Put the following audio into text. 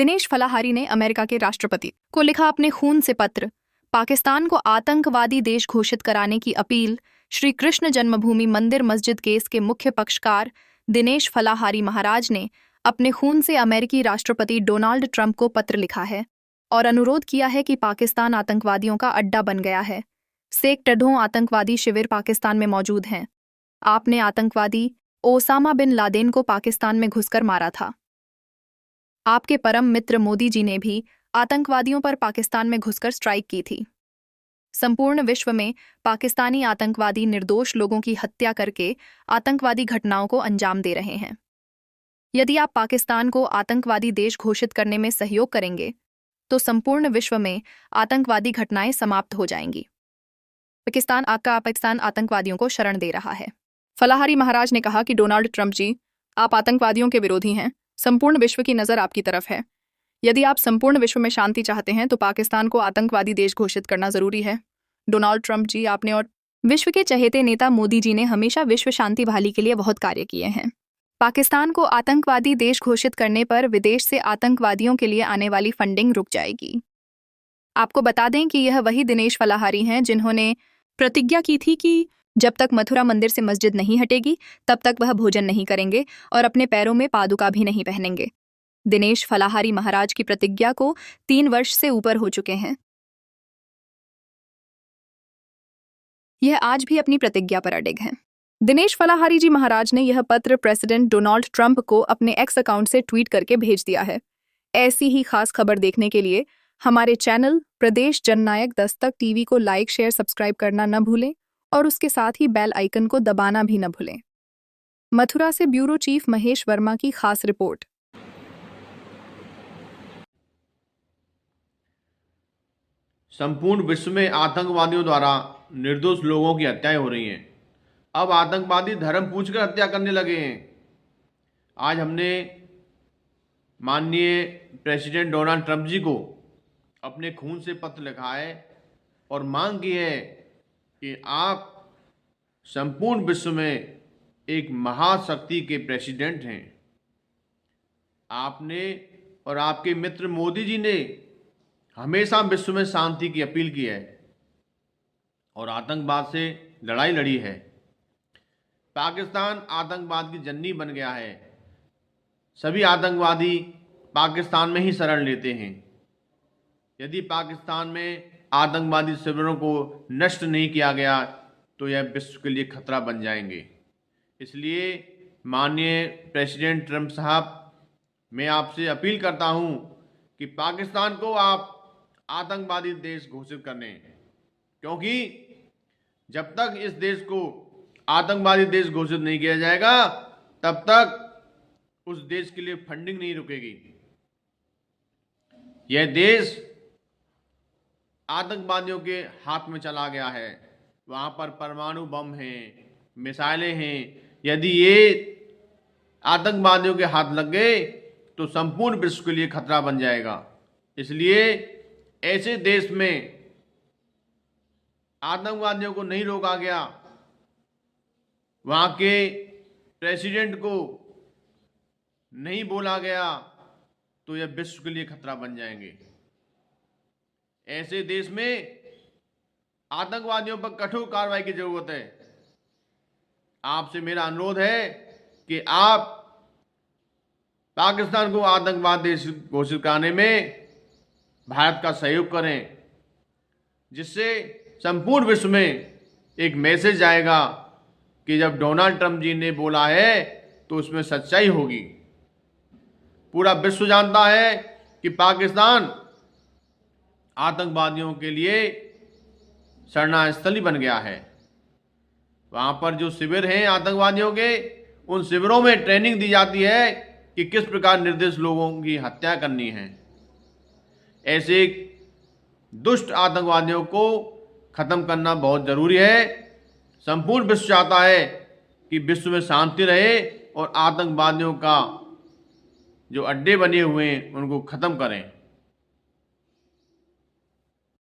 दिनेश फलाहारी ने अमेरिका के राष्ट्रपति को लिखा अपने खून से पत्र। पाकिस्तान को आतंकवादी देश घोषित कराने की अपील। श्री कृष्ण जन्मभूमि मंदिर मस्जिद केस के मुख्य पक्षकार दिनेश फलाहारी महाराज ने अपने खून से अमेरिकी राष्ट्रपति डोनाल्ड ट्रंप को पत्र लिखा है और अनुरोध किया है कि पाकिस्तान आतंकवादियों का अड्डा बन गया है। सैकड़ों आतंकवादी शिविर पाकिस्तान में मौजूद हैं। आपने आतंकवादी ओसामा बिन लादेन को पाकिस्तान में घुसकर मारा था। आपके परम मित्र मोदी जी ने भी आतंकवादियों पर पाकिस्तान में घुसकर स्ट्राइक की थी। संपूर्ण विश्व में पाकिस्तानी आतंकवादी निर्दोष लोगों की हत्या करके आतंकवादी घटनाओं को अंजाम दे रहे हैं। यदि आप पाकिस्तान को आतंकवादी देश घोषित करने में सहयोग करेंगे तो संपूर्ण विश्व में आतंकवादी घटनाएं समाप्त हो जाएंगी। पाकिस्तान आतंकवादियों को शरण दे रहा है। फलाहारी महाराज ने कहा कि डोनाल्ड ट्रंप जी, आप आतंकवादियों के विरोधी हैं। संपूर्ण विश्व की नज़र आपकी तरफ है। यदि आप संपूर्ण विश्व में शांति चाहते हैं तो पाकिस्तान को आतंकवादी देश घोषित करना जरूरी है। डोनाल्ड ट्रंप जी, आपने और विश्व के चहेते नेता मोदी जी ने हमेशा विश्व शांति बहाली के लिए बहुत कार्य किए हैं। पाकिस्तान को आतंकवादी देश घोषित करने पर विदेश से आतंकवादियों के लिए आने वाली फंडिंग रुक जाएगी। आपको बता दें कि यह वही दिनेश फलाहारी हैं जिन्होंने प्रतिज्ञा की थी कि जब तक मथुरा मंदिर से मस्जिद नहीं हटेगी तब तक वह भोजन नहीं करेंगे और अपने पैरों में पादुका भी नहीं पहनेंगे। दिनेश फलाहारी महाराज की प्रतिज्ञा को 3 वर्ष से ऊपर हो चुके हैं। यह आज भी अपनी प्रतिज्ञा पर अडिग हैं। दिनेश फलाहारी जी महाराज ने यह पत्र प्रेसिडेंट डोनाल्ड ट्रंप को अपने एक्स अकाउंट से ट्वीट करके भेज दिया है। ऐसी ही खास खबर देखने के लिए हमारे चैनल प्रदेश जननायक दस्तक टीवी को लाइक, शेयर, सब्सक्राइब करना न भूलें और उसके साथ ही बेल आइकन को दबाना भी न भूलें। मथुरा से ब्यूरो चीफ महेश वर्मा की खास रिपोर्ट। संपूर्ण विश्व में आतंकवादियों द्वारा निर्दोष लोगों की हत्याएं हो रही हैं। अब आतंकवादी धर्म पूछकर हत्या करने लगे हैं। आज हमने माननीय प्रेसिडेंट डोनाल्ड ट्रंप जी को अपने खून से पत्र लिखा है और मांग की है कि आप संपूर्ण विश्व में एक महाशक्ति के प्रेसिडेंट हैं। आपने और आपके मित्र मोदी जी ने हमेशा विश्व में शांति की अपील की है और आतंकवाद से लड़ाई लड़ी है। पाकिस्तान आतंकवाद की जन्नी बन गया है। सभी आतंकवादी पाकिस्तान में ही शरण लेते हैं। यदि पाकिस्तान में आतंकवादी शिविरों को नष्ट नहीं किया गया तो यह विश्व के लिए खतरा बन जाएंगे। इसलिए माननीय प्रेसिडेंट ट्रंप साहब, मैं आपसे अपील करता हूं कि पाकिस्तान को आप आतंकवादी देश घोषित कर दें, क्योंकि जब तक इस देश को आतंकवादी देश घोषित नहीं किया जाएगा तब तक उस देश के लिए फंडिंग नहीं रुकेगी। यह देश आतंकवादियों के हाथ में चला गया है। वहां पर परमाणु बम हैं, मिसाइलें हैं। यदि ये आतंकवादियों के हाथ लग गए तो संपूर्ण विश्व के लिए खतरा बन जाएगा। इसलिए ऐसे देश में आतंकवादियों को नहीं रोका गया, वहां के प्रेसिडेंट को नहीं बोला गया तो यह विश्व के लिए खतरा बन जाएंगे। ऐसे देश में आतंकवादियों पर कठोर कार्रवाई की जरूरत है। आपसे मेरा अनुरोध है कि आप पाकिस्तान को आतंकवाद देश घोषित कराने में भारत का सहयोग करें, जिससे संपूर्ण विश्व में एक मैसेज जाएगा कि जब डोनाल्ड ट्रंप जी ने बोला है तो उसमें सच्चाई होगी। पूरा विश्व जानता है कि पाकिस्तान आतंकवादियों के लिए शरणास्थली बन गया है। वहाँ पर जो शिविर हैं आतंकवादियों के, उन शिविरों में ट्रेनिंग दी जाती है कि किस प्रकार निर्दोष लोगों की हत्या करनी है। ऐसे दुष्ट आतंकवादियों को खत्म करना बहुत जरूरी है। संपूर्ण विश्व चाहता है कि विश्व में शांति रहे और आतंकवादियों का जो अड्डे बने हुए हैं उनको खत्म करें।